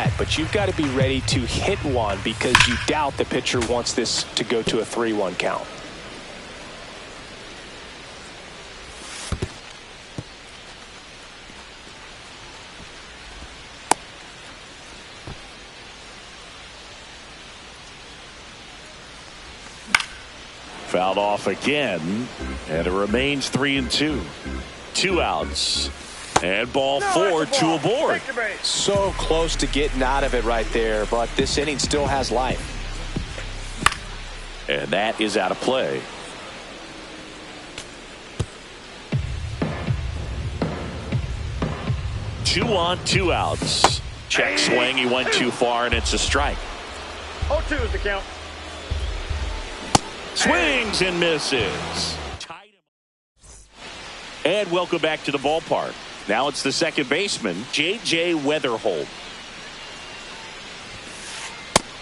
yet, but you've got to be ready to hit one because you doubt the pitcher wants this to go to a 3-1 count. Fouled off again, and it remains 3-2. 2 outs. And ball 4, 2 aboard. So close to getting out of it right there, but this inning still has life. And that is out of play. Two on, 2 outs. Check swing. He went too far, and it's a strike. 0-2 is the count. Swings and misses. And welcome back to the ballpark. Now it's the second baseman, J.J. Weatherholt.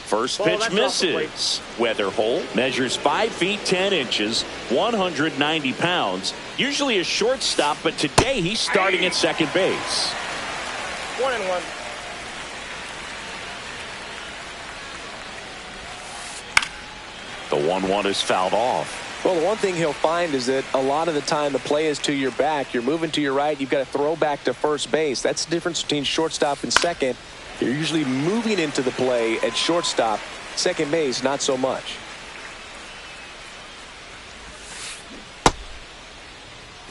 First pitch misses. Weatherholt measures 5 feet 10 inches, 190 pounds. Usually a shortstop, but today he's starting at second base. 1-1. The 1-1 is fouled off. Well, the one thing he'll find is that a lot of the time the play is to your back. You're moving to your right. You've got to throw back to first base. That's the difference between shortstop and second. You're usually moving into the play at shortstop. Second base, not so much.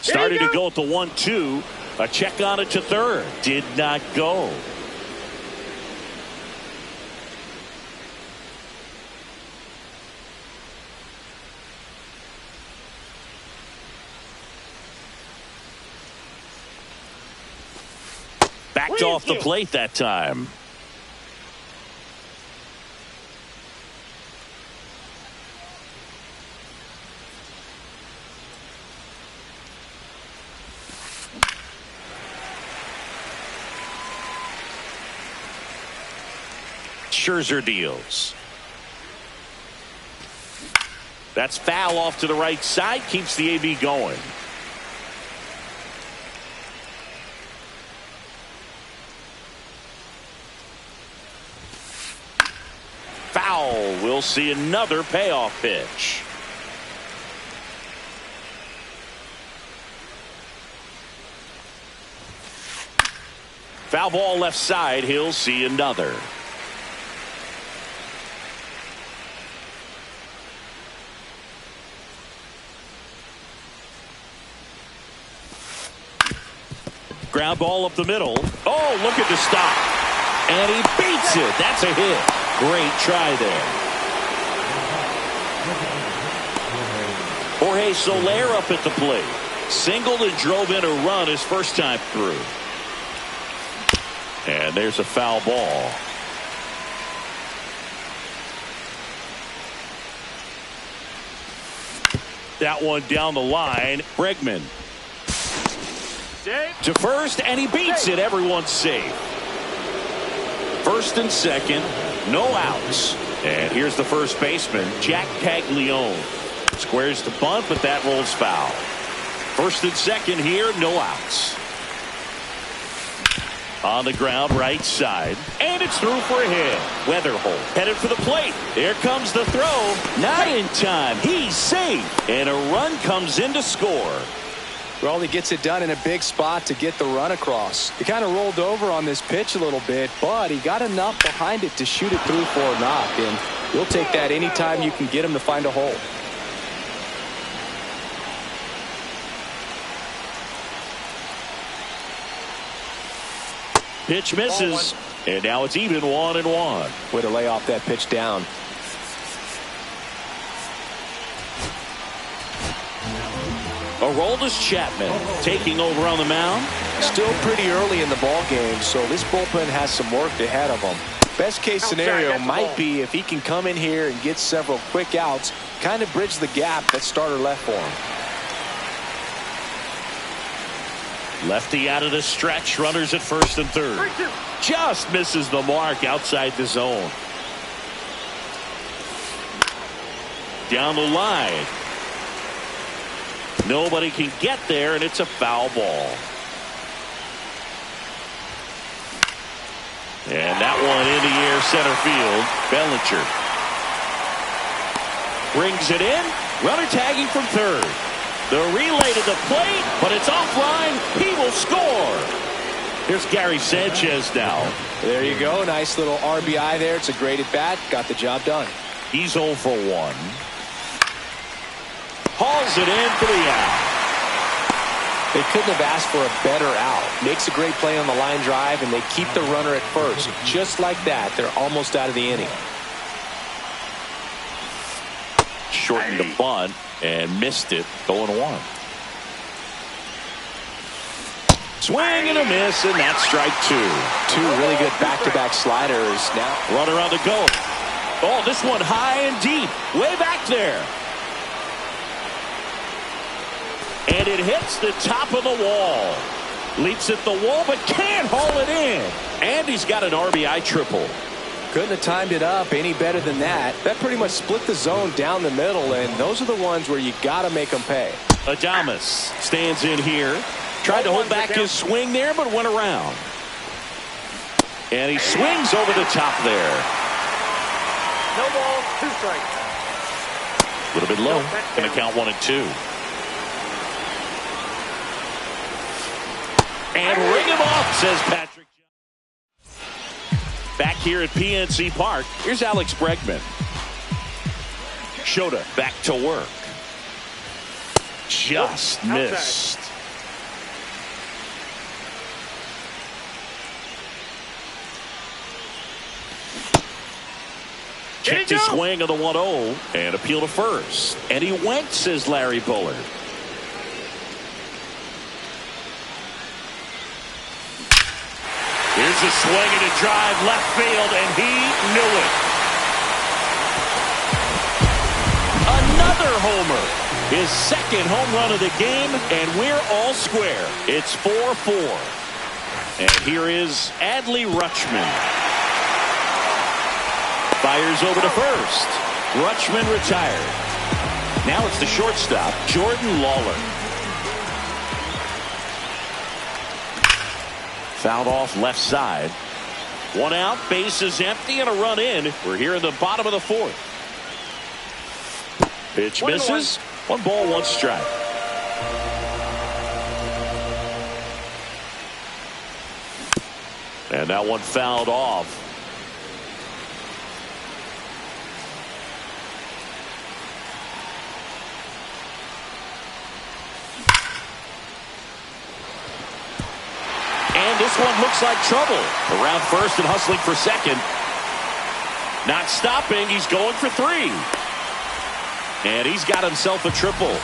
Starting to go at the 1-2. A check on it to third. Did not go. Backed off the plate that time. Scherzer deals. That's foul off to the right side. Keeps the AB going. Foul. We'll see another payoff pitch. Foul ball left side. He'll see another. Ground ball up the middle. Oh, look at the stop. And he beats it. That's a hit. Great try there. Jorge Soler up at the plate. Singled and drove in a run his first time through. And there's a foul ball. That one down the line. Bregman. To first, and he beats it. Everyone's safe. First and second, no outs. And here's the first baseman, Jack Caglione. Squares the bunt, but that rolls foul. First and second here, no outs. On the ground, right side. And it's through for a hit. Weatherholt headed for the plate. There comes the throw. Not in time. He's safe. And a run comes in to score. Well, he gets it done in a big spot to get the run across. He kind of rolled over on this pitch a little bit, but he got enough behind it to shoot it through for a knock. And you'll take that anytime you can get him to find a hole. Pitch misses. And now it's even 1-1. Way to lay off that pitch down. Aroldis Chapman taking over on the mound. Still pretty early in the ball game, so this bullpen has some work ahead of them. Best case scenario might be if he can come in here and get several quick outs, kind of bridge the gap that starter left for him. Lefty out of the stretch. Runners at first and third. Just misses the mark outside the zone. Down the line. Nobody can get there, and it's a foul ball. And And that one in the air center field. Bellinger brings it in. Runner tagging from third. The relay to the plate, but it's offline. He will score. Here's Gary Sanchez now. There you go. Nice little RBI there. It's a great at bat. Got the job done. He's 0 for 1. Hauls it in for the out. They couldn't have asked for a better out. Makes a great play on the line drive, and they keep the runner at first. Just like that, they're almost out of the inning. Shortened the bunt and missed it. 0-1. Swing and a miss, and that's strike 2. Two really good back-to-back sliders now. Runner on the go. Oh, this one high and deep. Way back there. And it hits the top of the wall. Leaps at the wall, but can't haul it in. And he's got an RBI triple. Couldn't have timed it up any better than that. That pretty much split the zone down the middle, and those are the ones where you got to make them pay. Adames stands in here. Tried to hold back his swing there, but went around. And he swings over the top there. No ball, 2 strikes. A little bit low. Going to count 1 and 2. And ring him off, says Patrick. Back here at PNC Park, here's Alex Bregman. Shota back to work. Just missed. Checked his swing of the 1-0 and appeal to first. And he went, says Larry Bullard. Here's a swing and a drive left field, and he knew it. Another homer. His second home run of the game, and we're all square. It's 4-4. And here is Adley Rutschman. Fires over to first. Rutschman retired. Now it's the shortstop, Jordan Lawler. Fouled off left side. 1 out, bases empty, and a run in. We're here in the bottom of the 4th. Pitch misses. 1 ball, 1 strike. And that one fouled off. And this one looks like trouble. Around first and hustling for second. Not stopping. He's going for 3. And he's got himself a triple.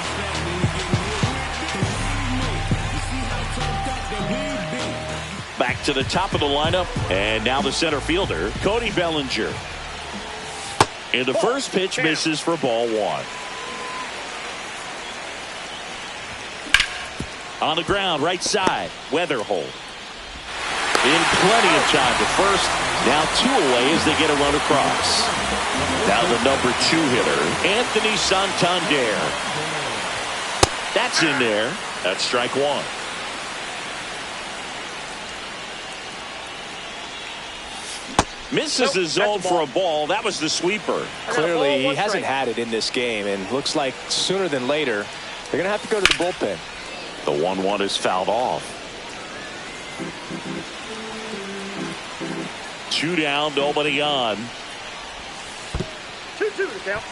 Back to the top of the lineup. And now the center fielder, Cody Bellinger. And the first pitch misses for ball 1. On the ground, right side, Weatherholt. In plenty of time to first. Now 2 away as they get a run across. Now the number 2 hitter, Anthony Santander. That's in there. That's strike 1. Misses the zone for a ball. That was the sweeper. Clearly, he hasn't had it in this game, and looks like sooner than later, they're going to have to go to the bullpen. The 1-1 is fouled off. 2 down, nobody on. 2-2 to count.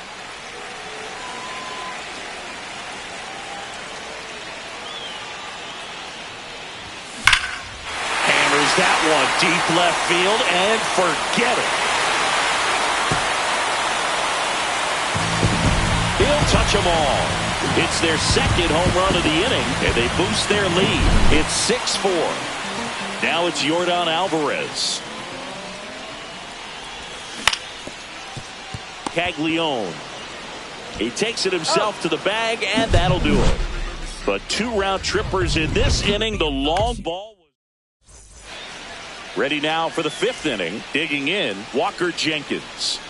Hammers that one deep left field and forget it. He'll touch them all. It's their second home run of the inning, and they boost their lead. It's 6-4. Now it's Yordan Alvarez. Caglione. He takes it himself to the bag, and that'll do it. But 2 round trippers in this inning. The long ball was ready now for the 5th inning. Digging in, Walker Jenkins.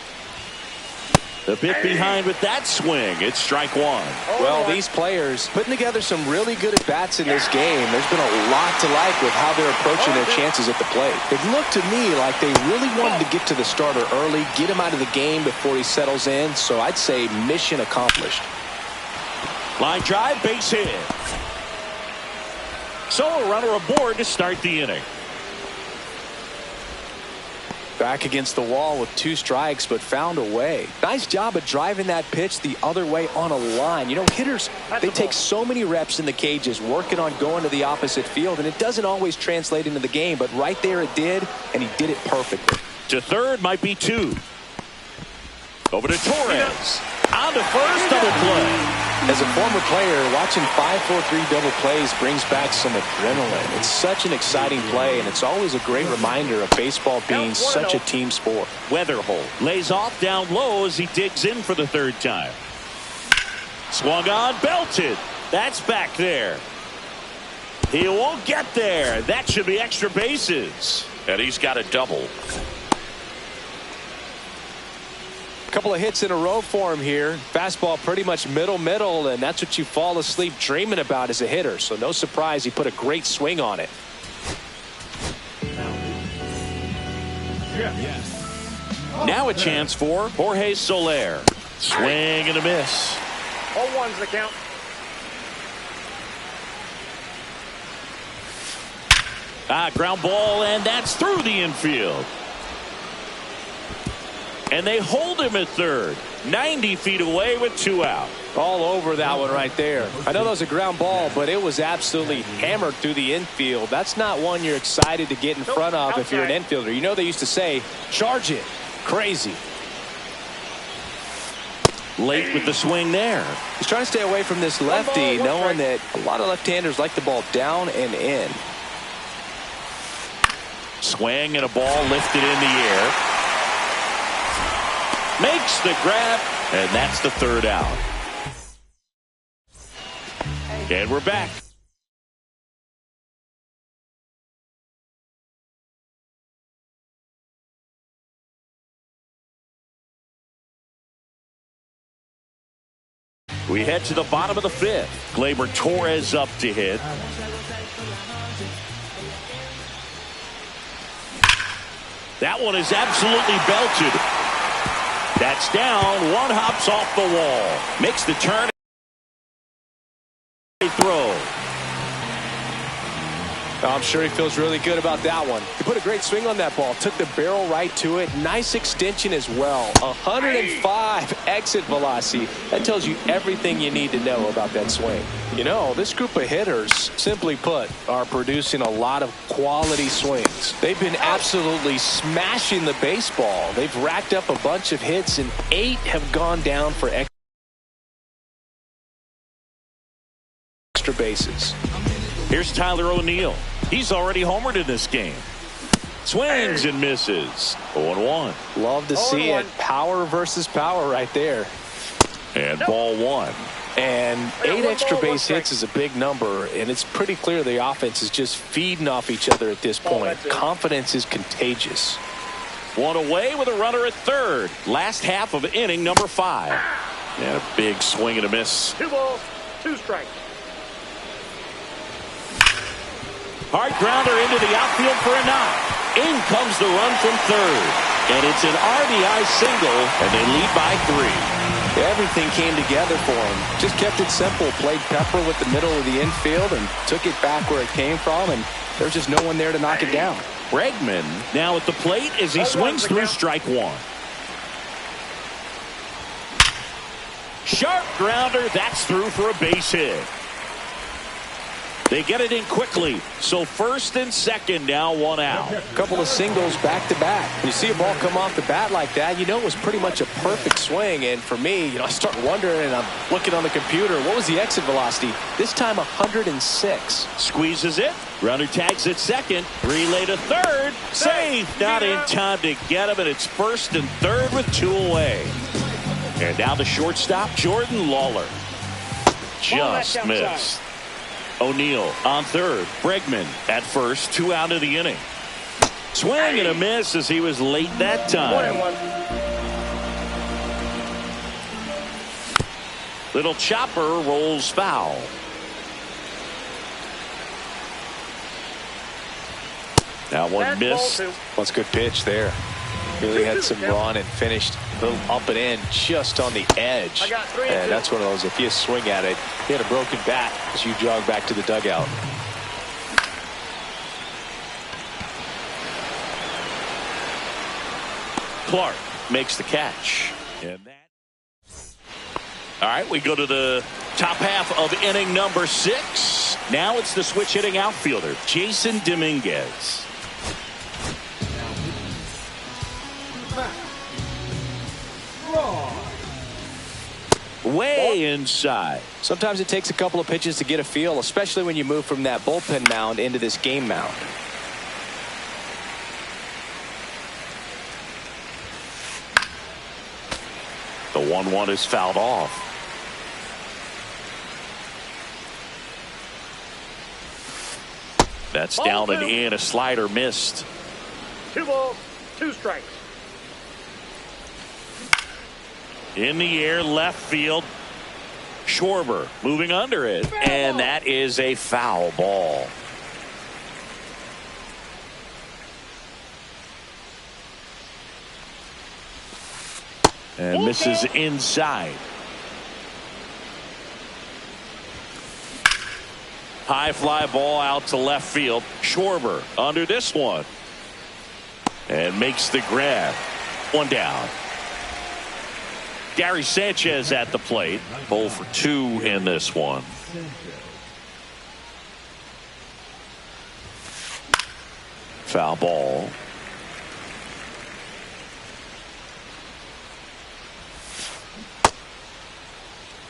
A bit behind with that swing. It's strike one. Well, these players putting together some really good at-bats in this game. There's been a lot to like with how they're approaching their chances at the plate. It looked to me like they really wanted to get to the starter early, get him out of the game before he settles in. So I'd say mission accomplished. Line drive, base hit. So a runner aboard to start the inning. Back against the wall with 2 strikes, but found a way. Nice job of driving that pitch the other way on a line. You know, hitters, they take so many reps in the cages working on going to the opposite field, and it doesn't always translate into the game, but right there it did, and he did it perfectly. To third might be 2. Over to Torres. On to first, double play. As a former player, watching 5-4-3 double plays brings back some adrenaline. It's such an exciting play, and it's always a great reminder of baseball being such a team sport. Weatherholt lays off down low as he digs in for the 3rd time. Swung on, belted. That's back there. He won't get there. That should be extra bases. And he's got a double. Couple of hits in a row for him here. Fastball pretty much middle, and that's what you fall asleep dreaming about as a hitter. So no surprise he put a great swing on it. Now a chance for Jorge Soler. Swing and a miss. 0-1's the count. Ground ball, and that's through the infield. And they hold him at third. 90 feet away with 2 out. All over that one right there. I know that was a ground ball, but it was absolutely hammered through the infield. That's not one you're excited to get in front of if you're an infielder. You know they used to say, charge it. Crazy. Late with the swing there. He's trying to stay away from this lefty, knowing that a lot of left-handers like the ball down and in. Swing and a ball lifted in the air. Makes the grab, and that's the 3rd out. And we're back. We head to the bottom of the 5th. Gleyber Torres up to hit. That one is absolutely belted. That's down. One hops off the wall. Makes the turn. Throw. I'm sure he feels really good about that one. He put a great swing on that ball. Took the barrel right to it. Nice extension as well. 105 exit velocity. That tells you everything you need to know about that swing. You know, this group of hitters, simply put, are producing a lot of quality swings. They've been absolutely smashing the baseball. They've racked up a bunch of hits, and 8 have gone down for extra bases. Here's Tyler O'Neill. He's already homered in this game. Swings and misses. 0-1. Love to see it. Power versus power right there. And ball 1. And 8 extra base hits is a big number, and it's pretty clear the offense is just feeding off each other at this point. Confidence is contagious. 1 away with a runner at third. Last half of inning number 5. And a big swing and a miss. 2 balls, 2 strikes. Hard grounder into the outfield for a knock. In comes the run from third. And it's an RBI single, and they lead by 3. Everything came together for him. Just kept it simple. Played pepper with the middle of the infield and took it back where it came from, and there's just no one there to knock it down. Bregman now at the plate as he swings through strike 1. Sharp grounder. That's through for a base hit. They get it in quickly. So first and second now, 1 out. A couple of singles back to back. When you see a ball come off the bat like that, you know it was pretty much a perfect swing. And for me, I start wondering, and I'm looking on the computer, what was the exit velocity? This time 106. Squeezes it. Runner tags at second. Relay to third. Safe. Not in time to get him, and it's first and third with 2 away. And now the shortstop, Jordan Lawler. Just missed. O'Neill on third. Bregman at first. 2 out of the inning. Swing and a miss as he was late that time. Little chopper rolls foul. That one missed. That's a good pitch there. Really had some run and finished a little up and in just on the edge. And that's one of those, if you swing at it, you had a broken bat as you jog back to the dugout. Clark makes the catch. And that. All right, we go to the top half of inning number 6. Now it's the switch hitting outfielder, Jason Dominguez. Way inside. Sometimes it takes a couple of pitches to get a feel, especially when you move from that bullpen mound into this game mound. The 1-1 is fouled off. That's down and in. A slider missed. 2 balls, 2 strikes. In the air, left field. Schwarber moving under it, and that is a foul ball. And misses inside. High fly ball out to left field. Schwarber under this one. And makes the grab. 1 down. Gary Sanchez at the plate. 0 for 2 in this one. Foul ball.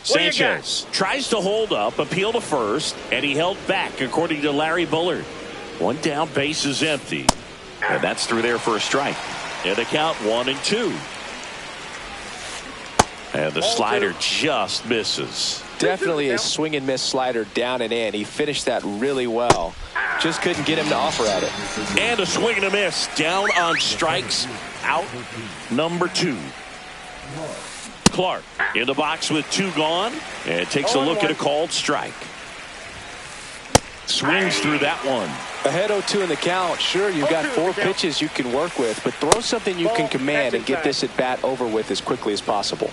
Sanchez tries to hold up, appeal to first, and he held back, according to Larry Bullard. 1 down, base is empty. And that's through there for a strike. And the count 1-2. And the slider just misses. Definitely a swing and miss slider down and in. He finished that really well. Just couldn't get him to offer at it. And a swing and a miss. Down on strikes. Out number 2. Clark in the box with 2 gone. And takes a look at a called strike. Swings through that one. Ahead 0-2 in the count. Sure, you've got 4 pitches you can work with, but throw something you can command and get this at bat over with as quickly as possible.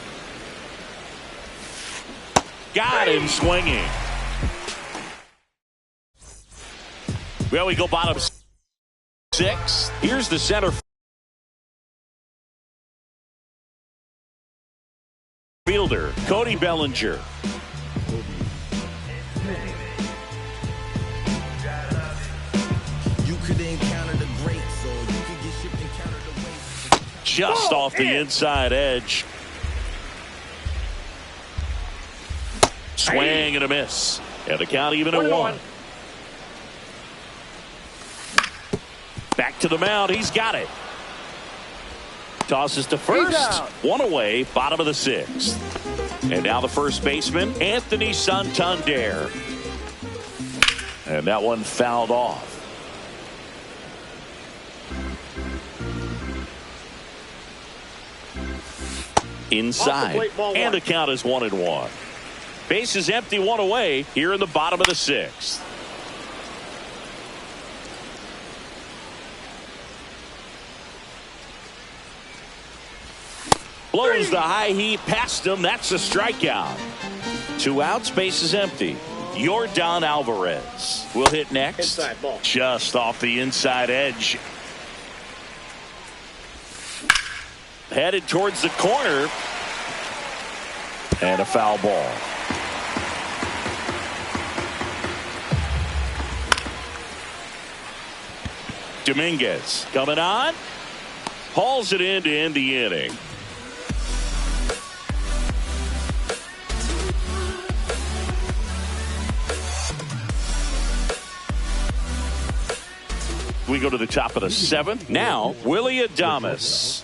Got him swinging. Well, we go bottom 6. Here's the center fielder, Cody Bellinger. Just off the inside edge. Swing and a miss. And the count even at 1. Back to the mound. He's got it. Tosses to first. 1 away. Bottom of the 6th. And now the first baseman, Anthony Santander. And that one fouled off. Inside. And the count is 1-1. Base is empty, 1 away here in the bottom of the 6th. Blows the high heat past him. That's a strikeout. 2 outs, base is empty. Yordan Alvarez will hit next. Just off the inside edge. Headed towards the corner. And a foul ball. Dominguez coming on. Hauls it in to end the inning. We go to the top of the 7th. Now, Willie Adames.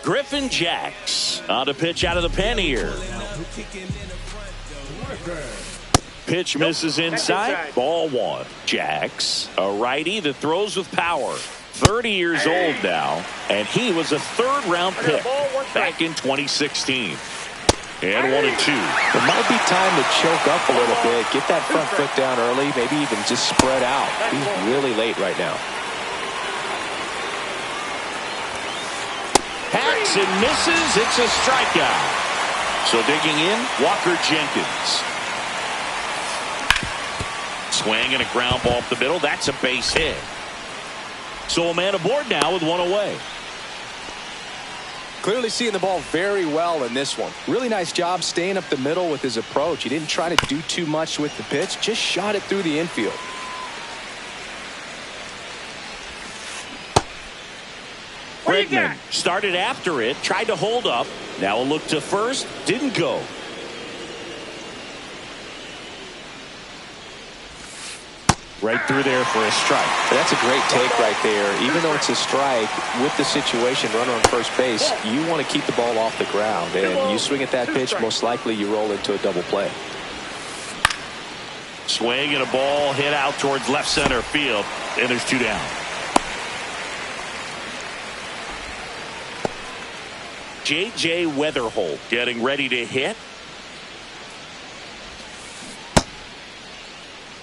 Griffin Jacks on to pitch out of the pen here. pitch misses inside. Ball one. Jax, a righty that throws with power. 30 years old now, and he was a third-round pick back in 2016. And 1-2. It might be time to choke up a little bit, get that front foot down early, maybe even just spread out. He's really late right now. Hacks and misses. It's a strikeout. So digging in, Walker Jenkins. Swing and a ground ball up the middle. That's a base hit. So a man aboard now with one away. Clearly seeing the ball very well in this one. Really nice job staying up the middle with his approach. He didn't try to do too much with the pitch, just shot it through the infield. Bregman started after it, tried to hold up. Now a look to first, didn't go. Right through there for a strike. That's a great take right there. Even though it's a strike, with the situation, runner on first base, you want to keep the ball off the ground. And you swing at that pitch, most likely you roll into a double play. Swing and a ball hit out towards left center field. And there's two down. J.J. Weatherholt getting ready to hit.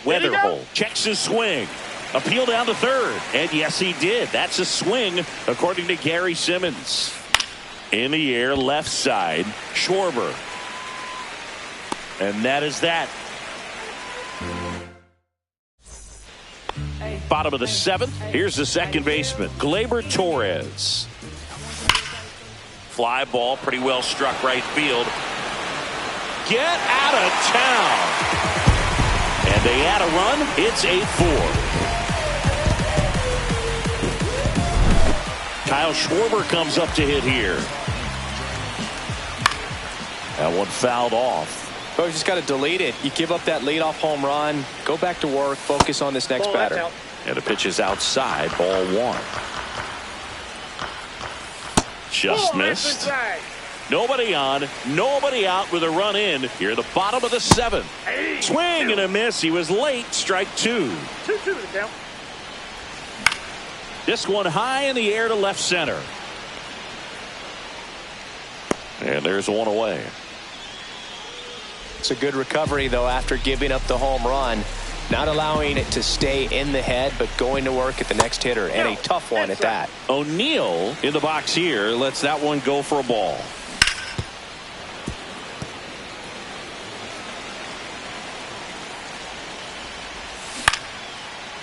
Weatherholt checks his swing. Appeal down to third. And yes, he did. That's a swing, according to Gary Simmons. In the air, left side, Schwarber. And that is that. Bottom of the seventh. Here's the second baseman, Kaleb Torres. Fly ball, pretty well struck right field. Get out of town. And they add a run. It's 8-4. Kyle Schwarber comes up to hit here. That one fouled off. Oh, you just got to delete it. You give up that leadoff home run. Go back to work. Focus on this next batter. And the pitch is outside. Ball one. Just missed. Nobody on, nobody out with a run in. Here, the bottom of the seventh. Swing and a miss. He was late. Strike two. 2-2 to count. This one high in the air to left center. And there's one away. It's a good recovery, though, after giving up the home run. Not allowing it to stay in the head, but going to work at the next hitter, and a tough one at that. O'Neill in the box here lets that one go for a ball.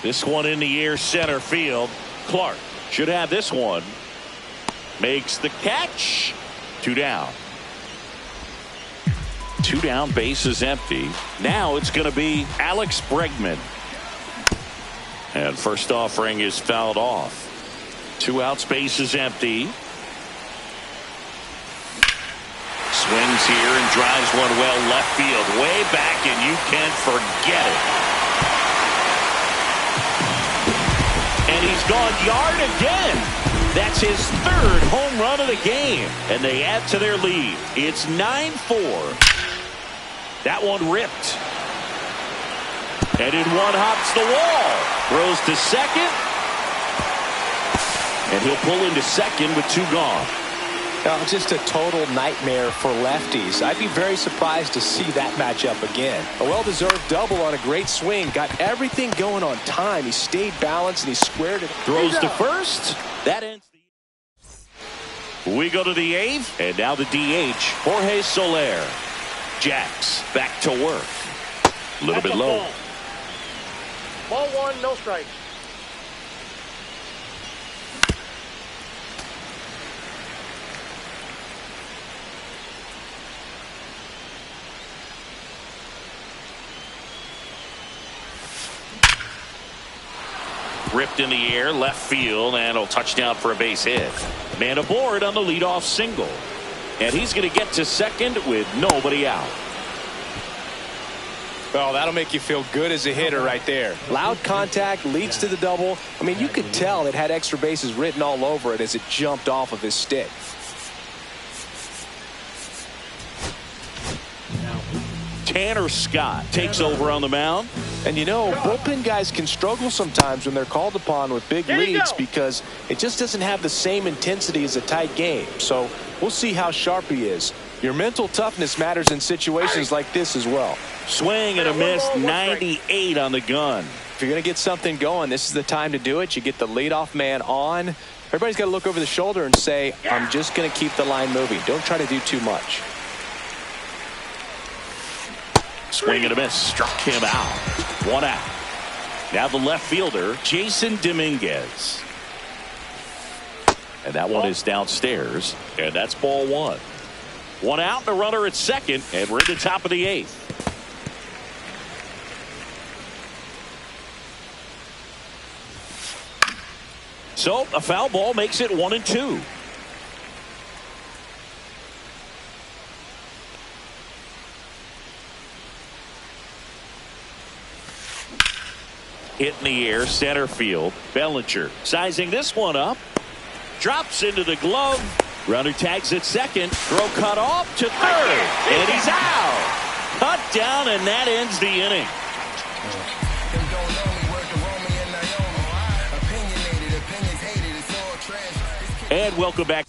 This one in the air, center field. Clark should have this one. Makes the catch. Two down. Two down, base is empty. Now it's going to be Alex Bregman. And first offering is fouled off. Two outs, base is empty. Swings here and drives one well left field. Way back, and you can't forget it. And he's gone yard again. That's his third home run of the game. And they add to their lead. It's 9-4. That one ripped. And in one hops the wall. Throws to second. And he'll pull into second with two gone. Just a total nightmare for lefties. I'd be very surprised to see that matchup again. A well-deserved double on a great swing. Got everything going on time. He stayed balanced and he squared it. Throws to first. That ends the... We go to the eighth. And now the DH, Jorge Soler. Jax back to work. A little bit low. Ball one, no strikes. Ripped in the air, left field, and a touchdown for a base hit. Man aboard on the leadoff single. And he's going to get to second with nobody out. Well, that'll make you feel good as a hitter right there. Loud contact leads to the double. I mean, you could tell it had extra bases written all over it as it jumped off of his stick. Tanner Scott takes over on the mound. And you know, bullpen guys can struggle sometimes when they're called upon with big leads because it just doesn't have the same intensity as a tight game. So we'll see how sharp he is. Your mental toughness matters in situations like this as well. Swing and a miss, 98 on the gun. If you're going to get something going, this is the time to do it. You get the leadoff man on. Everybody's got to look over the shoulder and say, I'm just going to keep the line moving. Don't try to do too much. Swing and a miss, struck him out. 1 out. Now the left fielder, Jason Dominguez. And that one is downstairs, and that's ball 1. 1 out and a runner at second, and we're in the top of the 8th. So a foul ball makes it 1-2. Hit in the air, center field. Bellinger sizing this one up. Drops into the glove. Runner tags at second. Throw cut off to third. And he's out. Cut down, and that ends the inning. And welcome back.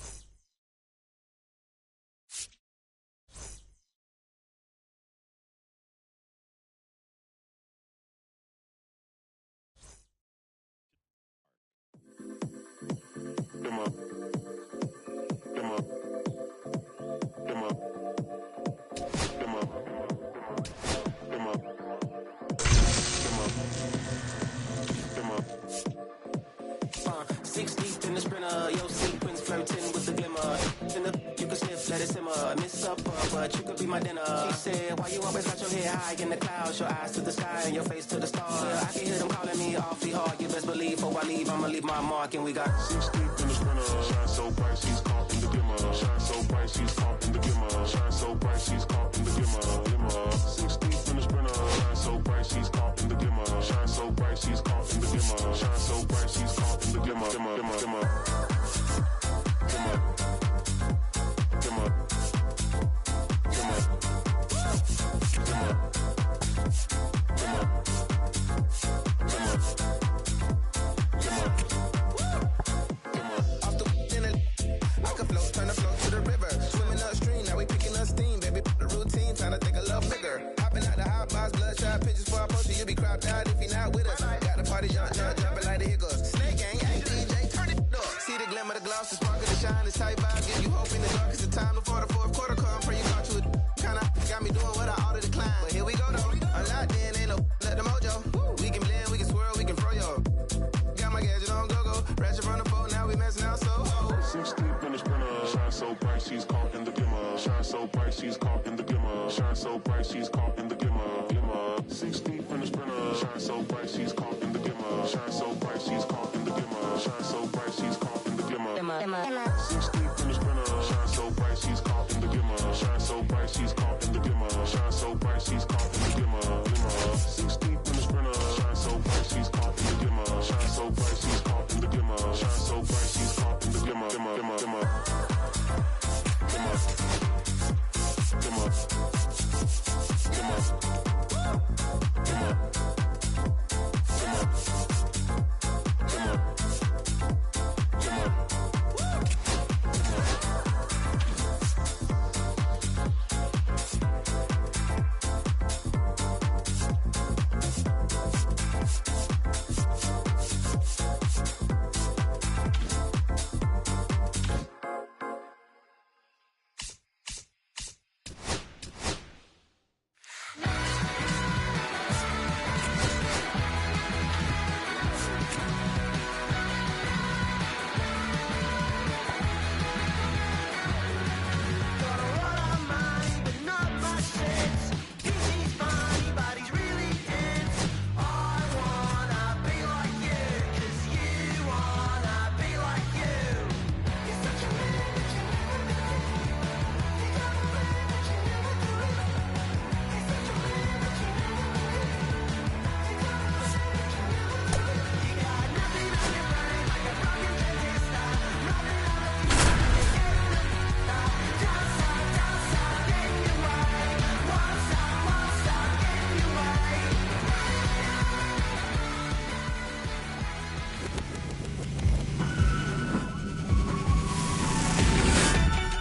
But you could be my dinner. She said, why you always got your head high in the clouds, your eyes to the sky and your face to the stars? Yeah, I can hear them calling me awfully hard. You best believe before I leave, I'ma leave my mark. And we got 6 deep in the sprinter. Shine so bright, she's caught in the glimmer. Shine so bright, she's caught in the glimmer. Shine so bright, she's caught in the glimmer. 6 deep in the sprinter. Shine so bright, she's caught in the glimmer. Shine so bright, she's caught in the glimmer. Shine so bright, she's caught in the glimmer.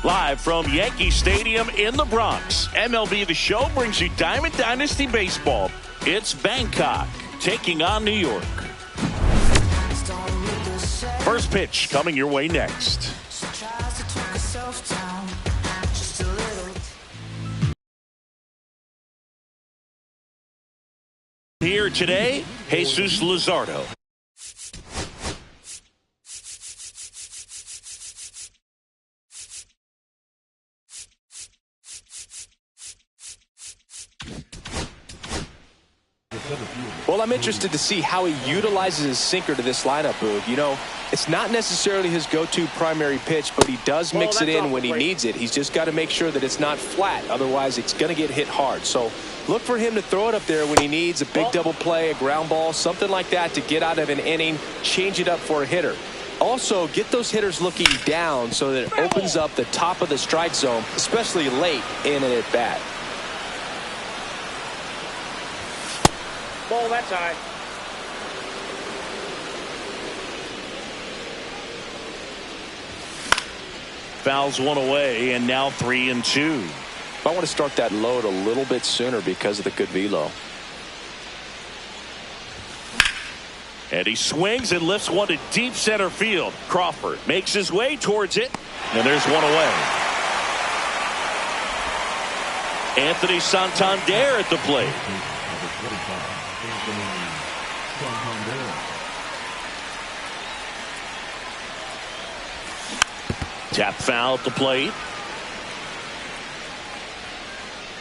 Live from Yankee Stadium in the Bronx, MLB The Show brings you Diamond Dynasty Baseball. It's Bangkok taking on New York. First pitch coming your way next. Here today, Jesus Luzardo. Well, I'm interested to see how he utilizes his sinker to this lineup, Boog. You know, it's not necessarily his go-to primary pitch, but he does mix it in when he needs it. He's just got to make sure that it's not flat. Otherwise, it's going to get hit hard. So look for him to throw it up there when he needs a big double play, a ground ball, something like that to get out of an inning, change it up for a hitter. Also, get those hitters looking down so that it opens up the top of the strike zone, especially late in an at-bat. Ball, that's high. Fouls one away, and now 3-2. I want to start that load a little bit sooner because of the good velo. And he swings and lifts one to deep center field. Crawford makes his way towards it, and there's one away. Anthony Santander at the plate. Tap foul at the plate.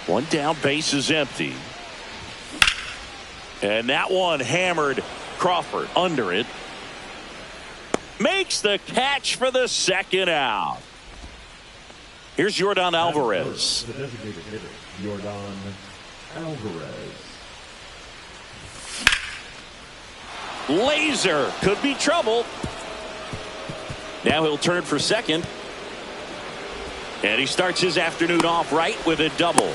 One down, base is empty. And that one hammered. Crawford under it. Makes the catch for the second out. Here's Yordan Alvarez. The designated hitter, Yordan Alvarez. Laser could be trouble. Now he'll turn for second. And he starts his afternoon off right with a double.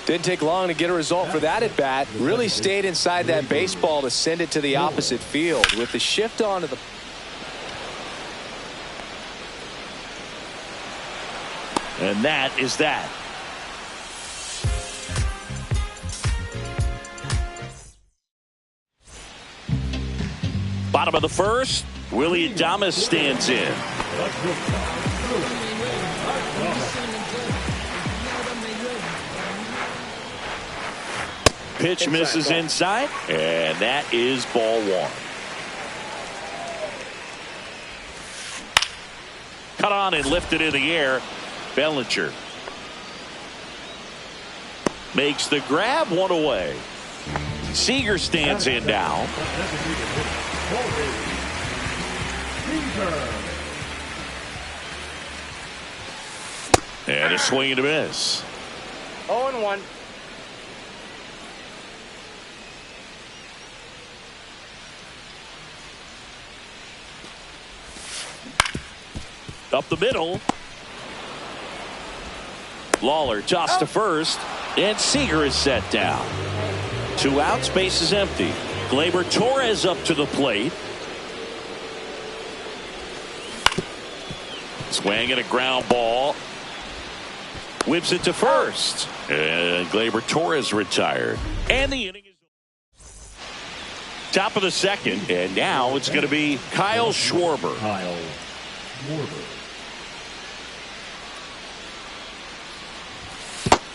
Didn't take long to get a result for that at bat. Really stayed inside that baseball to send it to the opposite field with the shift onto the. And that is that. Bottom of the first, Willie Adames stands in. Pitch misses inside, and that is ball one. Cut on and lifted in the air. Bellinger makes the grab, one away. Seager stands in now. And a swing and a miss. 0-1. Up the middle. Lawler tossed to first, and Seager is set down. 2 outs, base is empty. Gleyber Torres up to the plate. Swing and a ground ball. Whips it to first. And Gleyber Torres retired. And the inning is top of the second. And now it's going to be Kyle Schwarber. Kyle Schwarber.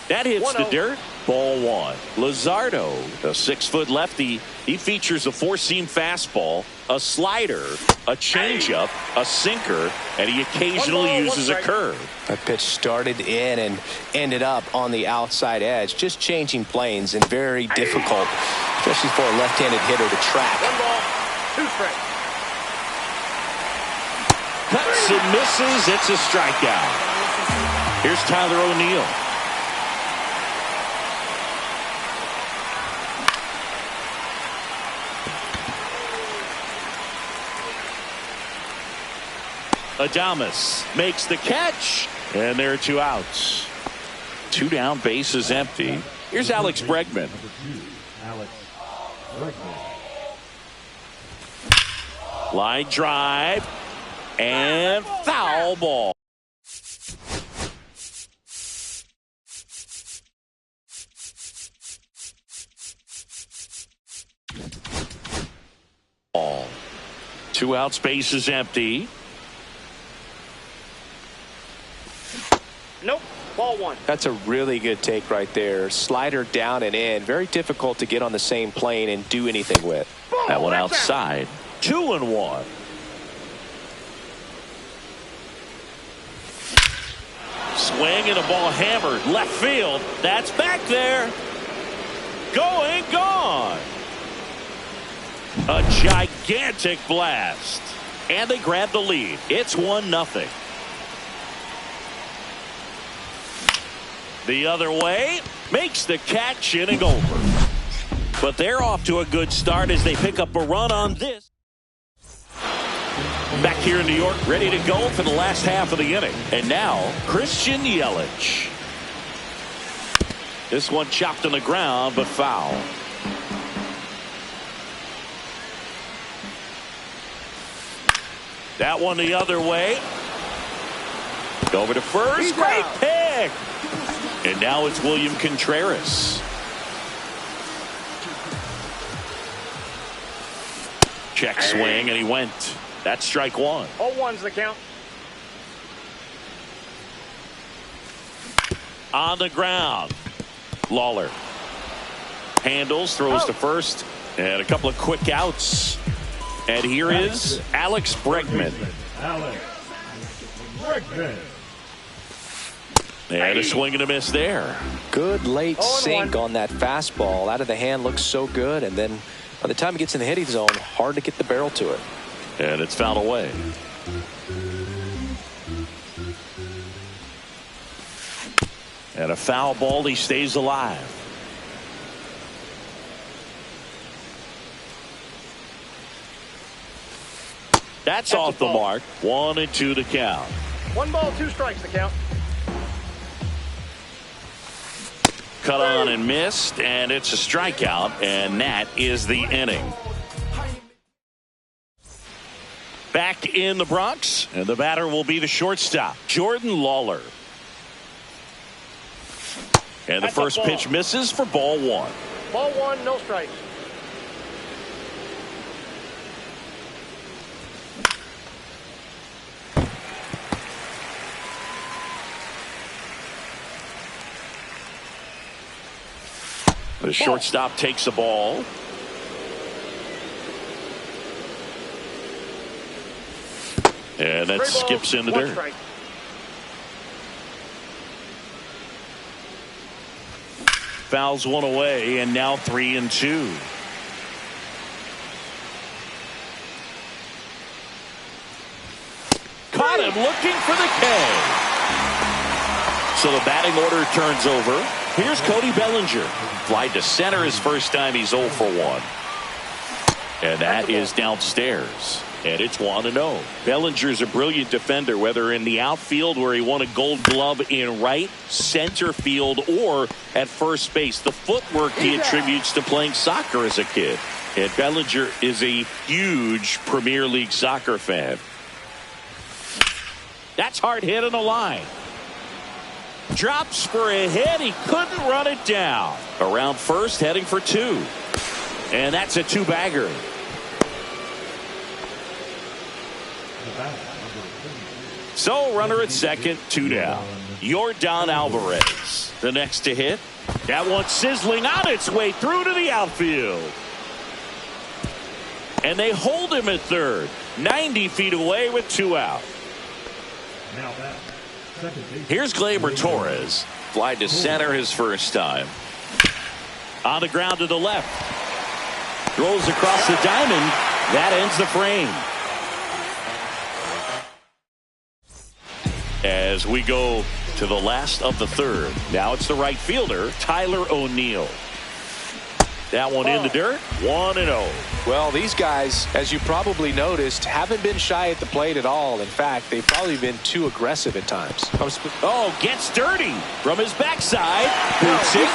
That hits the dirt. Ball one. Luzardo, a 6-foot lefty. He features a 4-seam fastball, a slider, a changeup, a sinker, and he occasionally uses a curve. That pitch started in and ended up on the outside edge, just changing planes and very difficult, especially for a left-handed hitter to track. 1 ball, 2 strikes. Cuts and misses. It's a strikeout. Here's Tyler O'Neill. Adames makes the catch, and there are 2 outs. 2 down, base is empty. Here's Alex Bregman. Alex Bregman. Line drive and foul ball. 2 outs, base is empty. Nope. Ball 1. That's a really good take right there. Slider down and in. Very difficult to get on the same plane and do anything with. That one outside. 2-1. Swing and a ball hammered left field. That's back there. Going, gone. A gigantic blast. And they grab the lead. It's 1-0. The other way. Makes the catch, inning over. But they're off to a good start as they pick up a run on this. Back here in New York, ready to go for the last half of the inning. And now, Christian Yelich. This one chopped on the ground, but foul. That one the other way. Over to first. Great pick. And now it's William Contreras. Check swing, and he went. That's strike 1. 0-1's the count. On the ground. Lawler handles, throws to first, and a couple of quick outs. And here is Alex Bregman. Alex Bregman. And a swing and a miss there. Good late sink on that fastball. Out of the hand, looks so good. And then by the time it gets in the hitting zone, hard to get the barrel to it. And it's fouled away. And a foul ball, he stays alive. That's off the mark. 1-2 to count. 1 ball, 2 strikes the count. Cut on and missed, and it's a strikeout, and that is the inning. Back in the Bronx, and the batter will be the shortstop, Jordan Lawler. And the first pitch misses for ball 1. Ball 1, no strikes. The shortstop takes the ball. And that skips in the dirt. Strike. Fouls one away, and now 3-2. Caught him looking for the K. So the batting order turns over. Here's Cody Bellinger. Fly to center his first time. He's 0 for 1. And that is downstairs. And it's 1-0. Bellinger's a brilliant defender, whether in the outfield where he won a gold glove in right, center field, or at first base. The footwork he attributes to playing soccer as a kid. And Bellinger is a huge Premier League soccer fan. That's hard hit on the line. Drops for a hit. He couldn't run it down. Around first, heading for 2. And that's a 2-bagger. So runner at second, 2 down. Yordan Alvarez, the next to hit. That one sizzling on its way through to the outfield. And they hold him at third, 90 feet away with 2 out. Here's Gleyber Torres. Fly to center his first time. On the ground to the left. Throws across the diamond. That ends the frame. As we go to the last of the third. Now it's the right fielder, Tyler O'Neill. That one in the dirt. 1-0. Well, these guys, as you probably noticed, haven't been shy at the plate at all. In fact, they've probably been too aggressive at times. Oh, gets dirty from his backside. Boots it.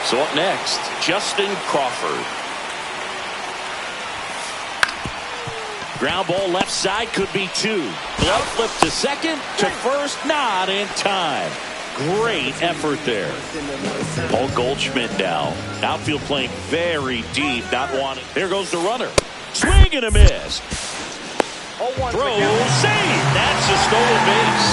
So up next, Justin Crawford. Ground ball left side, could be 2. Glove flip to second, to first, not in time. Great effort there. Paul Goldschmidt now. Outfield playing very deep, not wanting. There goes the runner. Swing and a miss. Throw, save. That's a stolen base.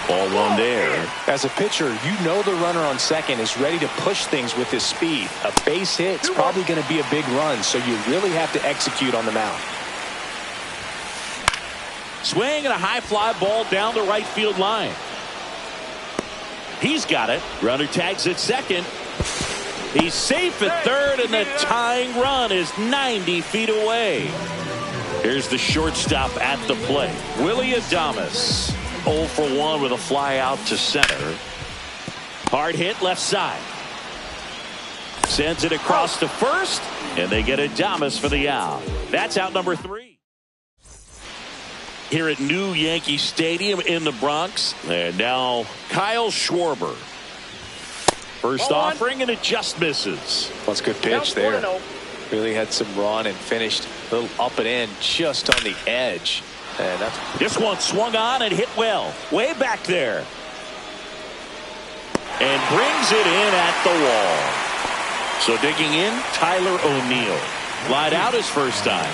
Ball one there. As a pitcher, you know the runner on second is ready to push things with his speed. A base hit's probably going to be a big run, so you really have to execute on the mound. Swing and a high fly ball down the right field line. He's got it. Runner tags at second. He's safe at third, and the tying run is 90 feet away. Here's the shortstop at the plate. Willie Adames. 0 for 1 with a fly out to center. Hard hit left side. Sends it across to first, and they get Adames for the out. That's out number 3. Here at New Yankee Stadium in the Bronx. And now Kyle Schwarber. First offering, and it just misses. That's a good pitch there. Really had some run and finished a little up and in just on the edge. And this one swung on and hit well. Way back there. And brings it in at the wall. So digging in, Tyler O'Neill. Lied out his first time.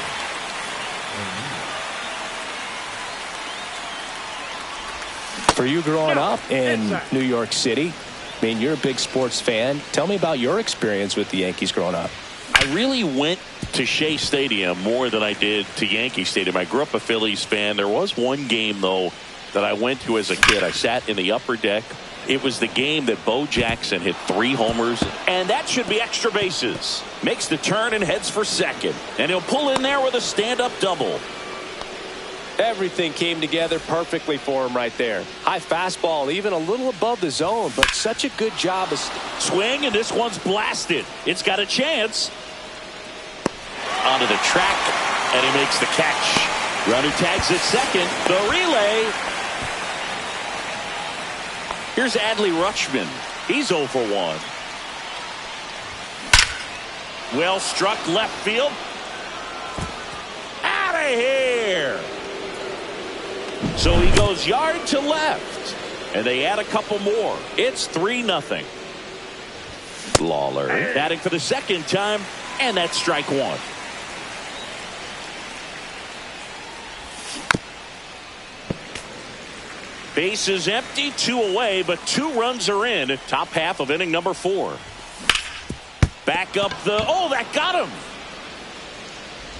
For you growing up in New York City, I mean, you're a big sports fan. Tell me about your experience with the Yankees growing up. I really went to Shea Stadium more than I did to Yankee Stadium. I grew up a Phillies fan. There was one game, though, that I went to as a kid. I sat in the upper deck. It was the game that Bo Jackson hit 3 homers, and that should be extra bases. Makes the turn and heads for second, and he'll pull in there with a stand-up double. Everything came together perfectly for him right there. High fastball, even a little above the zone, but such a good job of swing, and this one's blasted. It's got a chance. Onto the track, and he makes the catch. Runner tags at second. The relay. Here's Adley Rutschman. He's 0 for 1. Well struck left field. Out of here. So he goes yard to left, and they add a couple more. It's 3-0. Lawler batting for the second time, and that's strike 1. Base is empty, 2 away, but 2 runs are in. Top half of inning number 4. Back up the, that got him.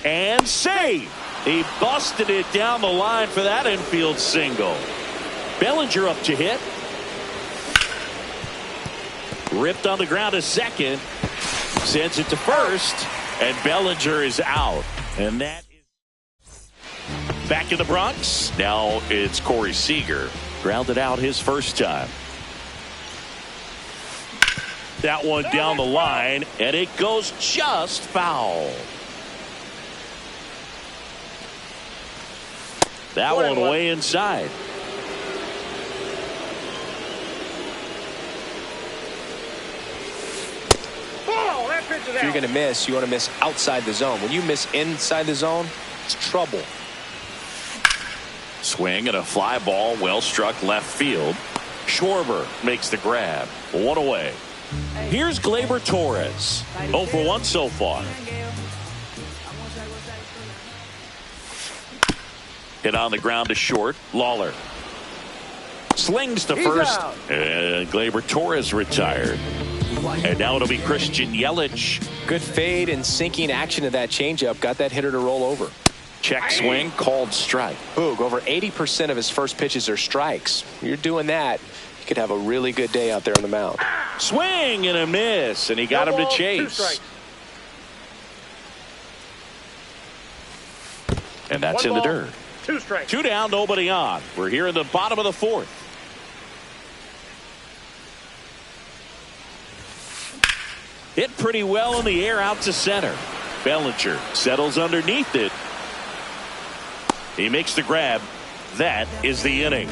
And save. He busted it down the line for that infield single. Bellinger up to hit. Ripped on the ground to second. Sends it to first. And Bellinger is out. And that is back in the Bronx. Now it's Corey Seager. Grounded out his first time. That one down the line. And it goes just foul. That one way inside. If you're going to miss, you want to miss outside the zone. When you miss inside the zone, it's trouble. Swing and a fly ball, well struck left field. Schwarber makes the grab. 1 away. Here's Gleyber Torres. 0 for 1 so far. Hit on the ground to short. Lawler slings to first, and Gleyber Torres retired. And now it'll be Christian Yelich. Good fade and sinking action of that changeup. Got that hitter to roll over. Check swing, called strike. Boog, over 80% of his first pitches are strikes. You're doing that, you could have a really good day out there on the mound. Swing and a miss, and he got him to chase. And that's in the dirt. 2 strikes. 2 down, nobody on. We're here in the bottom of the 4th. Hit pretty well in the air out to center. Bellinger settles underneath it. He makes the grab. That is the inning.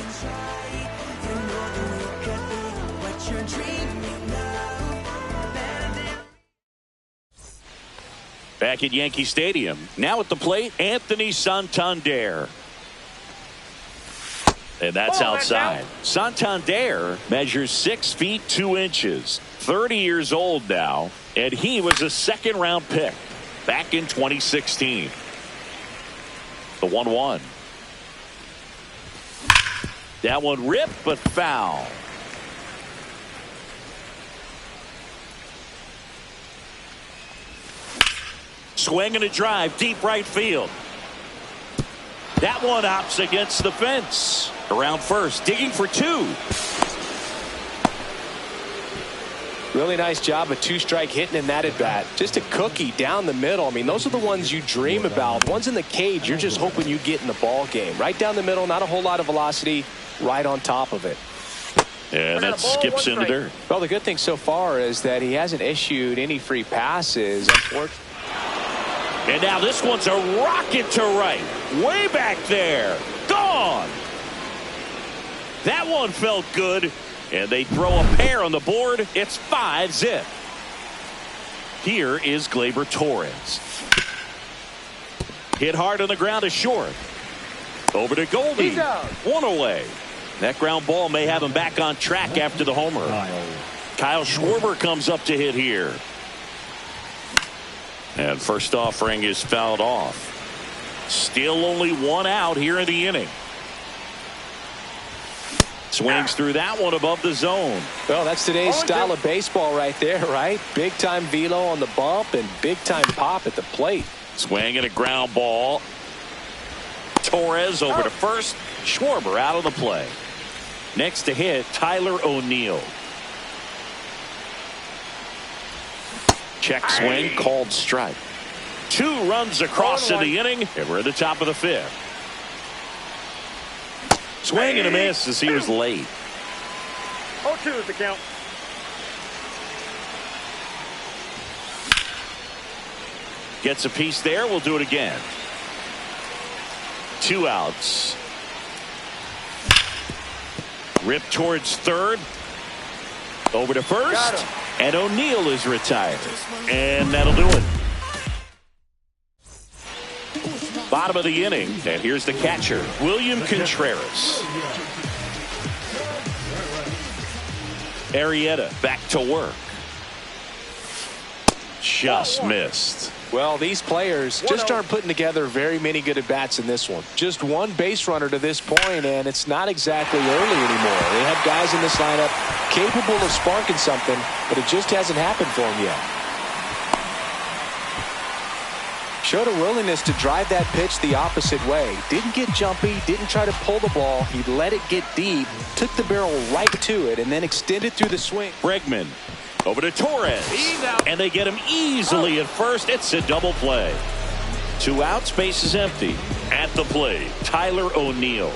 Back at Yankee Stadium. Now at the plate, Anthony Santander. And that's Ball, outside. Santander measures 6 feet 2 inches. 30 years old now. And he was a second-round pick back in 2016. The 1-1. That one ripped, but foul. Swing and a drive, deep right field. That one hops against the fence. Around first, digging for 2. Really nice job, a 2-strike hitting in that at bat. Just a cookie down the middle. I mean, those are the ones you dream about. Ones in the cage, you're just hoping you get in the ball game. Right down the middle, not a whole lot of velocity, right on top of it. And that skips in the dirt. Well, the good thing so far is that he hasn't issued any free passes. And now this one's a rocket to right. Way back there. Gone. That one felt good. And they throw a pair on the board. It's 5-zip. Here is Gleyber Torres. Hit hard on the ground to short. Over to Goldie. One away. That ground ball may have him back on track after the homer. Kyle Schwarber comes up to hit here. And first offering is fouled off. Still only 1 out here in the inning. Swings through that one above the zone. Well, that's today's style of baseball right there, right? Big time velo on the bump and big time pop at the plate. Swing and a ground ball. Torres over to first. Schwarber out of the play. Next to hit, Tyler O'Neill. Check swing, called strike. 2 runs across in the inning, and we're at the top of the 5th. Swing and a miss as he was late. 0-2 is the count. Gets a piece there. We'll do it again. 2 outs. Rip towards third. Over to first. And O'Neill is retired. And that'll do it. Bottom of the inning. And here's the catcher, William Contreras. Arrieta back to work. Just missed. Well, these players just aren't putting together very many good at-bats in this one. Just 1 base runner to this point, and it's not exactly early anymore. They have guys in this lineup capable of sparking something, but it just hasn't happened for them yet. Showed a willingness to drive that pitch the opposite way. Didn't get jumpy, didn't try to pull the ball. He let it get deep, took the barrel right to it, and then extended through the swing. Bregman over to Torres. And they get him easily at first. It's a double play. 2 outs, base is empty. At the plate, Tyler O'Neill.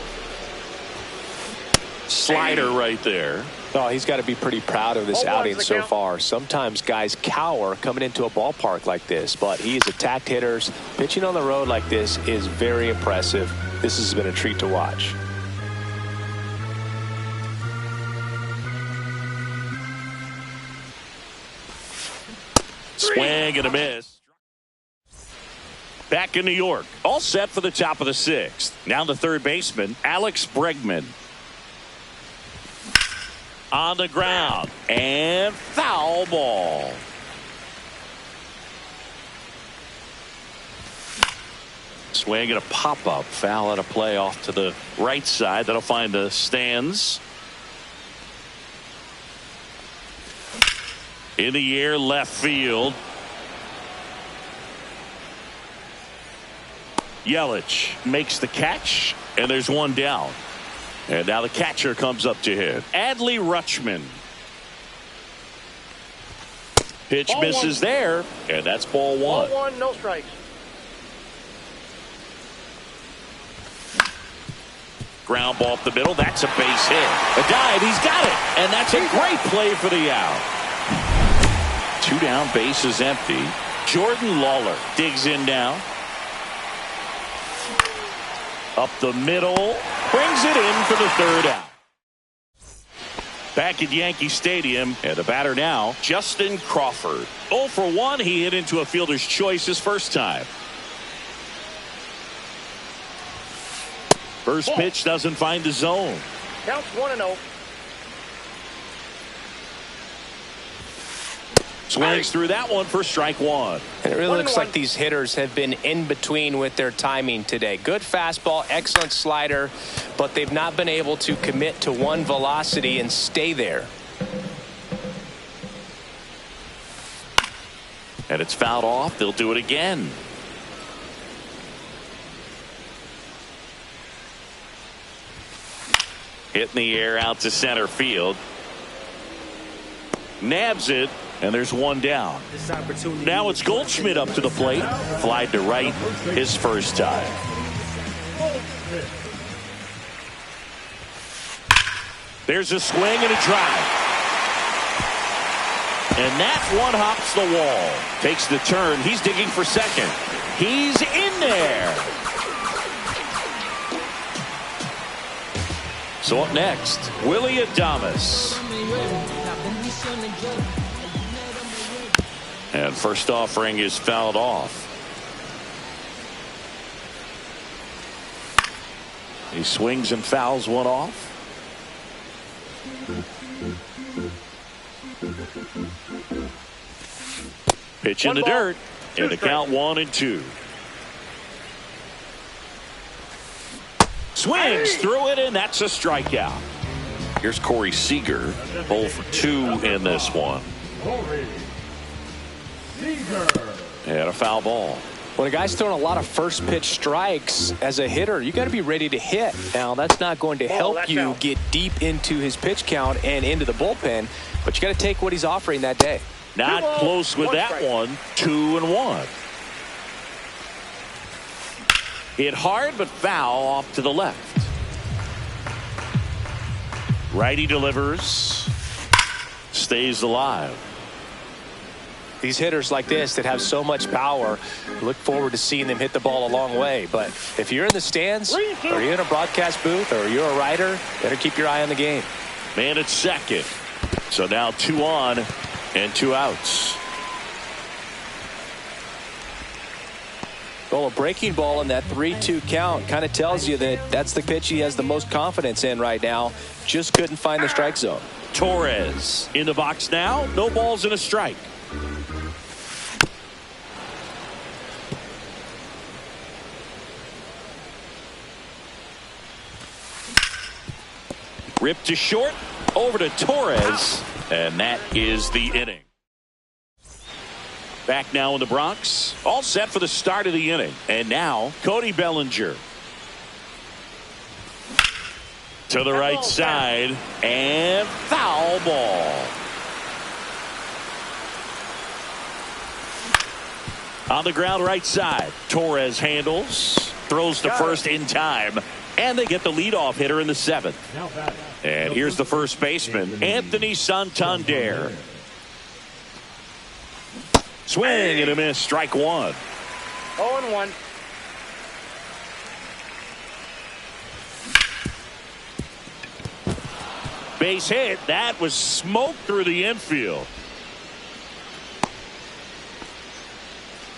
Slider right there. Oh, he's got to be pretty proud of this outing so far. Sometimes guys cower coming into a ballpark like this, but he has attacked hitters. Pitching on the road like this is very impressive. This has been a treat to watch. Swing and a miss. Back in New York, all set for the top of the 6th. Now the third baseman, Alex Bregman. On the ground, and foul ball. Swing and a pop-up, foul at a play off to the right side. That'll find the stands. In the air, left field. Yelich makes the catch, and there's 1 down. And now the catcher comes up to hit. Adley Rutschman. Pitch misses there, and that's ball 1. Ball 1, no strikes. Ground ball up the middle. That's a base hit. A dive. He's got it. And that's a great play for the out. 2 down, base is empty. Jordan Lawler digs in now. Up the middle. Brings it in for the 3rd out. Back at Yankee Stadium, and the batter now, Justin Crawford. 0 for 1. He hit into a fielder's choice his first time. First pitch doesn't find the zone. Counts 1-0. Swings through that one for strike one. And it really looks like these hitters have been in between with their timing today. Good fastball, excellent slider, but they've not been able to commit to one velocity and stay there. And it's fouled off. They'll do it again. Hit in the air out to center field. Nabs it, and there's one down. Now it's Goldschmidt up to the plate. Flied to right his first time. There's a swing and a drive. And that one hops the wall. Takes the turn. He's digging for second. He's in there. So up next, Willie Adames. And first offering is fouled off. He swings and fouls one off. Pitch in the dirt. And the count 1-2. Swings through it, and that's a strikeout. Here's Corey Seager, 0 for 2 in this one. And a foul ball. When a guy's throwing a lot of first pitch strikes as a hitter, you got to be ready to hit. Now, that's not going to help you get deep into his pitch count and into the bullpen, but you got to take what he's offering that day. Not close with that one. 2-1. Hit hard, but foul off to the left. Righty delivers. Stays alive. These hitters like this that have so much power, look forward to seeing them hit the ball a long way. But if you're in the stands, or you're in a broadcast booth, or you're a writer, better keep your eye on the game. Man at second. So now 2 on and 2 outs. Well, a breaking ball in that 3-2 count kind of tells you that that's the pitch he has the most confidence in right now. Just couldn't find the strike zone. Torres in the box now. No balls and a strike. Ripped to short. Over to Torres. And that is the inning. Back now in the Bronx. All set for the start of the inning. And now, Cody Bellinger. To the right side. And foul ball. On the ground right side. Torres handles. Throws to first in time. And they get the leadoff hitter in the 7th. And here's the first baseman, Anthony Santander. Swing and a miss, strike one. 0-1. Base hit. That was smoke through the infield.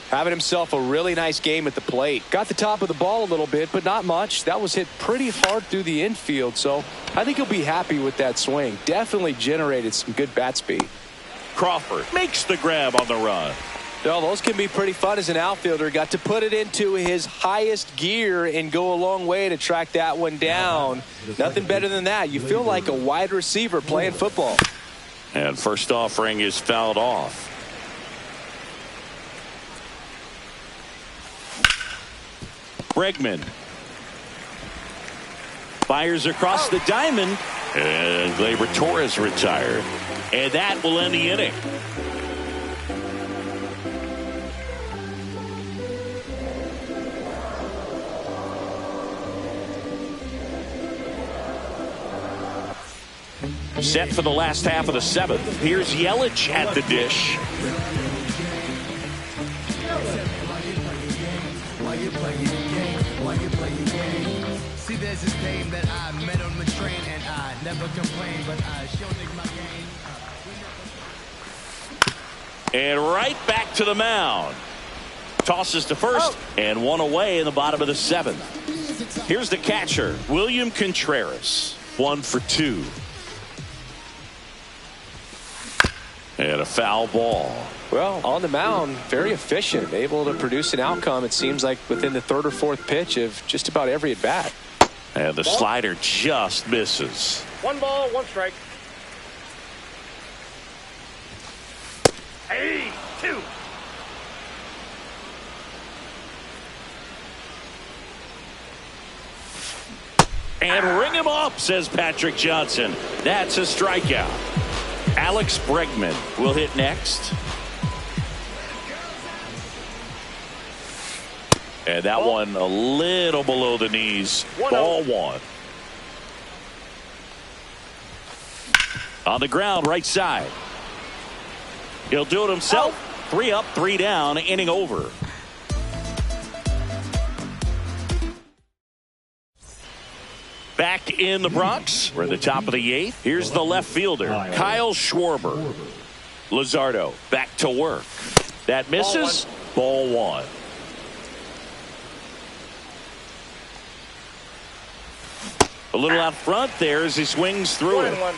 Having himself a really nice game at the plate. Got the top of the ball a little bit, but not much. That was hit pretty hard through the infield, so I think he'll be happy with that swing. Definitely generated some good bat speed. Crawford makes the grab on the run. Well, those can be pretty fun as an outfielder. Got to put it into his highest gear and go a long way to track that one down. Nothing better than that. You feel like a wide receiver playing football. And first offering is fouled off. Bregman fires across the diamond, and Gleyber Torres retired, and that will end the inning. Set for the last half of the 7th. Here's Yelich at the dish. See, there's this dame that I met on the train, and I never complain, but I sure dig my game. And right back to the mound. Tosses to first, and one away in the bottom of the 7th. Here's the catcher, William Contreras. 1 for 2. And a foul ball. Well, on the mound, very efficient, able to produce an outcome, it seems like, within the third or fourth pitch of just about every at-bat. And the slider just misses. 1 ball, 1 strike. Hey, 2. And ring him up, says Patrick Johnson. That's a strikeout. Alex Bregman will hit next. And that one a little below the knees. Ball 1. On the ground, right side. He'll do it himself. 3 up, 3 down, inning over. Back in the Bronx. We're at the top of the 8th. Here's the left fielder, Kyle Schwarber. Luzardo back to work. That misses. Ball 1. A little out front there as he swings through it. 1-1.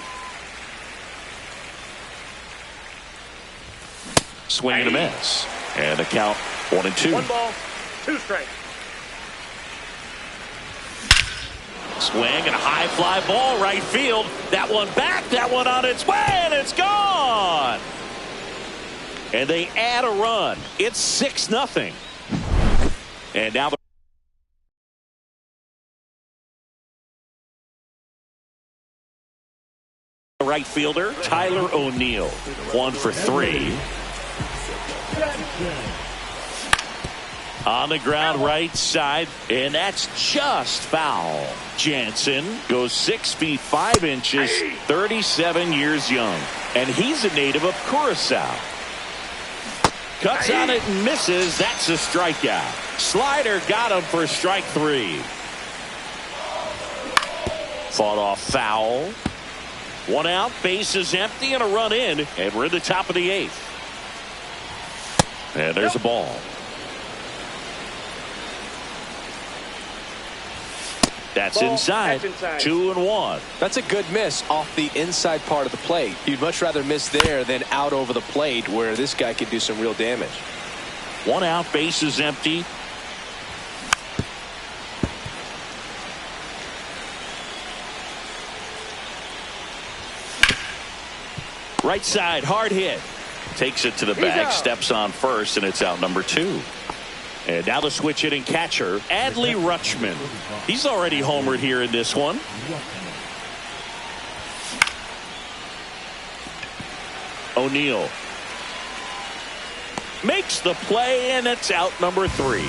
Swing and a miss. And the count 1-2. 1 ball, 2 strikes. Swing and a high fly ball right field. That one back, that one on its way, and it's gone. And they add a run. It's 6-0. And now the right fielder, Tyler O'Neill. 1 for 3. On the ground right side, and that's just foul. Jansen goes 6 feet 5 inches, 37 years young, and he's a native of Curacao. Cuts on it and misses. That's a strikeout. Slider got him for strike 3. Fought off foul. 1 out, base is empty, and a run in, and we're in the top of the 8th. And there's a ball. That's inside. 2-1. That's a good miss off the inside part of the plate. You'd much rather miss there than out over the plate where this guy could do some real damage. 1 out, base is empty. Right side, hard hit. Takes it to the bag, steps on first, and it's out number 2. And now the switch hitting catcher, Adley Rutschman. He's already homered here in this one. O'Neill makes the play, and it's out number 3.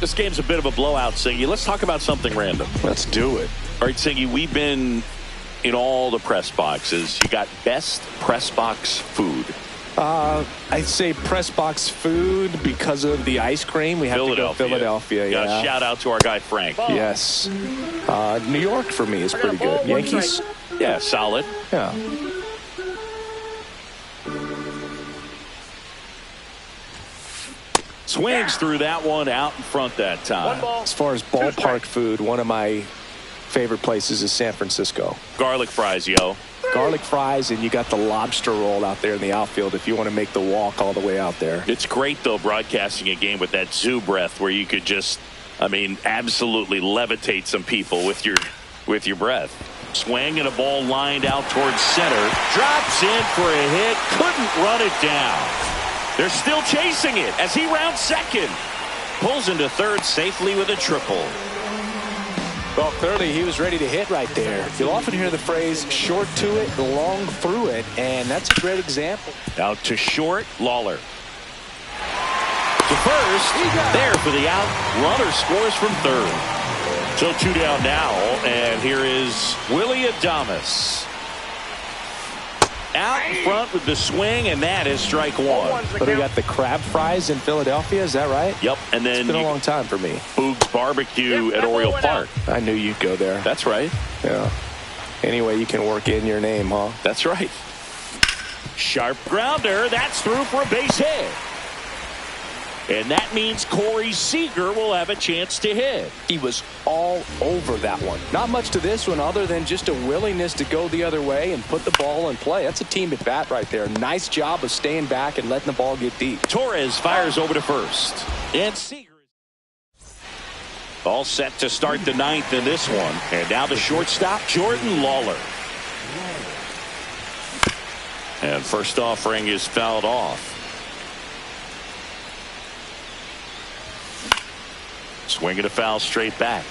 This game's a bit of a blowout, Singy. Let's talk about something random. Let's do it. All right, Singy, we've been in all the press boxes. You got best press box food. I'd say press box food because of the ice cream. We have to go Philadelphia. Yeah. Shout out to our guy Frank. Yes. New York for me is pretty good. Yankees. Yeah, solid. Yeah. Swings through that one, out in front that time. As far as ballpark food, one of my favorite places is San Francisco. Garlic fries, yo. Garlic fries, and you got the lobster roll out there in the outfield if you want to make the walk all the way out there. It's great, though, broadcasting a game with that zoo breath where you could just, absolutely levitate some people with your breath. Swing and a ball lined out towards center. Drops in for a hit. Couldn't run it down. They're still chasing it as he rounds second. Pulls into third safely with a triple. Well, clearly he was ready to hit right there. You'll often hear the phrase short to it, long through it, and that's a great example. Out to short, Lawler. To first, there for the out. Runner scores from third. So 2 down now, and here is Willie Adames. Out in front with the swing, and that is strike 1. But we got the crab fries in Philadelphia, is that right? Yep, and then it's been a long time for me. Boog's Barbecue at Oriole Park. I knew you'd go there. That's right. Yeah. Anyway, you can work in your name, huh? That's right. Sharp grounder. That's through for a base hit. And that means Corey Seager will have a chance to hit. He was all over that one. Not much to this one other than just a willingness to go the other way and put the ball in play. That's a team at bat right there. Nice job of staying back and letting the ball get deep. Torres fires over to first. And Seager all set to start the ninth in this one. And now the shortstop, Jordan Lawler. And first offering is fouled off. Swinging a foul straight back.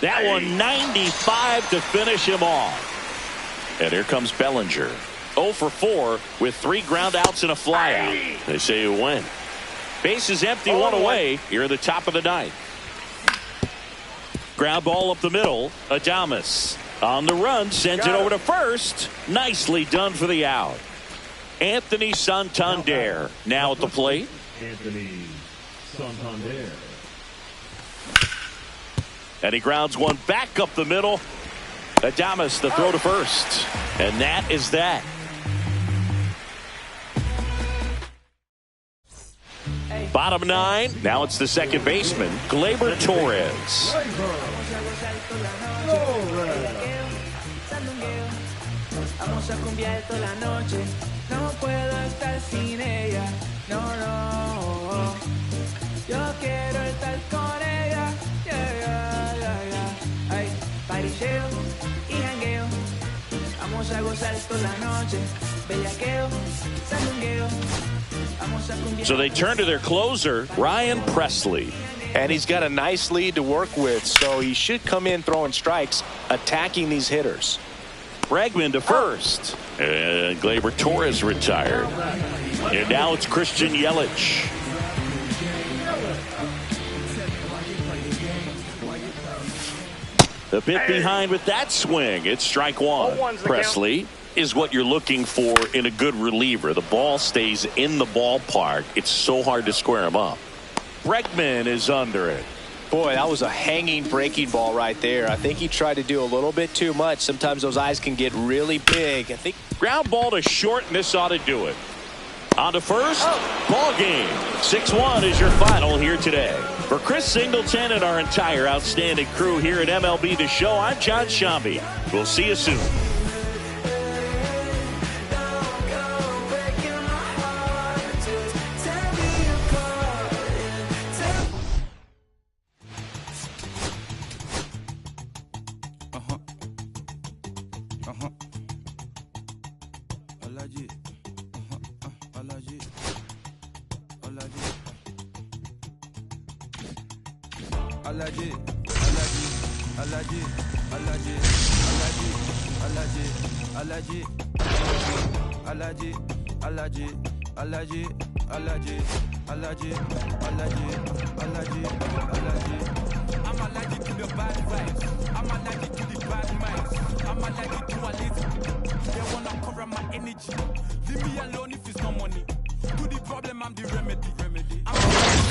That one 95 to finish him off. And here comes Bellinger. 0 for 4 with 3 ground outs and a fly out. They say you win. Base is empty, one away. Here at the top of the ninth. Ground ball up the middle. Adames on the run, sends it over to first. Nicely done for the out. Anthony Santander now at the plate. Anthony Santander. And he grounds one back up the middle. Adames the throw to first. And that is that. Bottom 9. Now it's the second baseman, Kaleb Torres. So they turn to their closer, Ryan Presley. And he's got a nice lead to work with, so he should come in throwing strikes, attacking these hitters. Bregman to first. And Kaleb Torres retired. And now it's Christian Yelich. A bit behind with that swing. It's strike one. Presley is what you're looking for in a good reliever. The ball stays in the ballpark. It's so hard to square him up. Bregman is under it. Boy, that was a hanging breaking ball right there. I think he tried to do a little bit too much. Sometimes those eyes can get really big. I think ground ball to short, and this ought to do it. On to first, ball game. 6-1 is your final here today. For Chris Singleton and our entire outstanding crew here at MLB The Show, I'm John Shambi. We'll see you soon. I'm allergic to the bad vibes. I'm allergic to the bad minds. I'm allergic to a lazy. They wanna cover my energy. Leave me alone if it's no money. To the problem, I'm the remedy. I'm allergic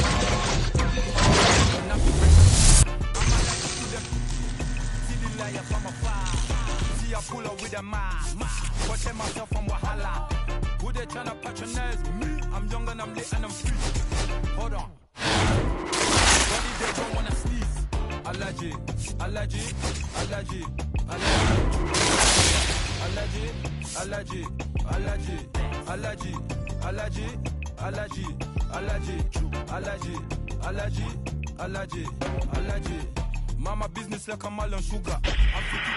to them. See the liar from afar. See a pull up with a mask. Protect myself from Wahala. Who they tryna patronize me? I'm young and I'm lit and I'm free. Hold on. Body they don't wanna sneeze. Allergy, allergy, allergy, allergy, allergy, allergy, allergy, allergy, allergy, allergy, allergy, allergy, allergy, allergy. Mama business like a melon sugar. I'm 50.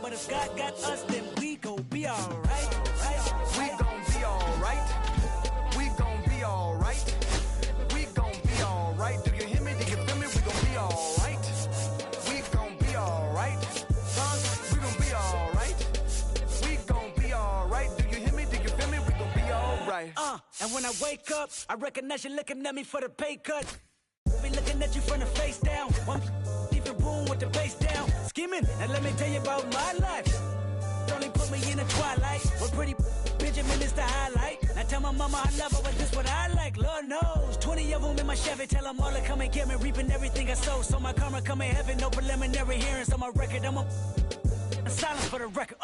But if God got us, then we go be alright. I wake up, I recognize you looking at me for the pay cut. Be looking at you from the face down. One even room with the bass down. Skimming, and let me tell you about my life. Only put me in the twilight. We're pretty Benjamin is the highlight. Now tell my mama I love her, but this what I like. Lord knows, 20 of them in my Chevy. Tell them all to come and get me, reaping everything I sow. So my karma come in heaven, no preliminary hearings on my record. I'm silence for the record.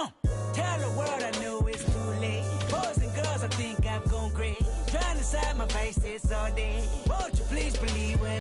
Tell the world I know it's too late. Boys and girls, I think I've gone crazy. Trying to decide my face this all day. Won't you please believe when